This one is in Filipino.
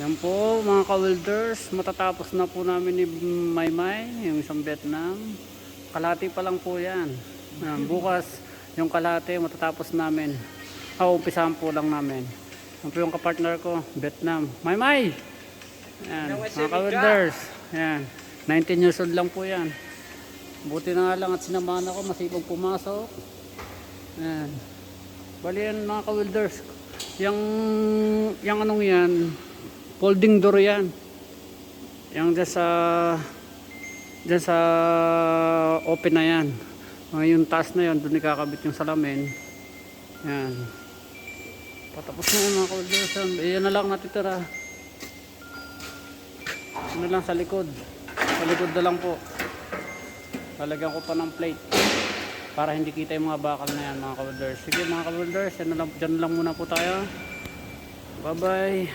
Yan po mga ka-welders, matatapos na po namin ni Maymay, yung isang Vietnam. Kalahati pa lang po yan. Bukas yung kalahati matatapos namin. Umpisahan po lang namin. Yan po yung kapartner ko, Vietnam. Maymay! Yan, mga ka-welders. Yan, 19 years old lang po yan. Buti na nga lang at sinamahan ako, masipag pumasok. Yan. Bali yan mga ka-welders. Yung anong yan, folding door yan. Yung dyan sa open na yan. Yung taas na yan, doon ikakabit yung salamin. Yan. Patapos na yun mga ka-welders. Yan na lang natitira. Ano lang sa likod. Sa likod na lang po. Lalagyan ko pa ng plate para hindi kita yung mga bakal na yan mga ka-welders. Sige mga ka-welders, dyan lang muna po tayo. Bye bye.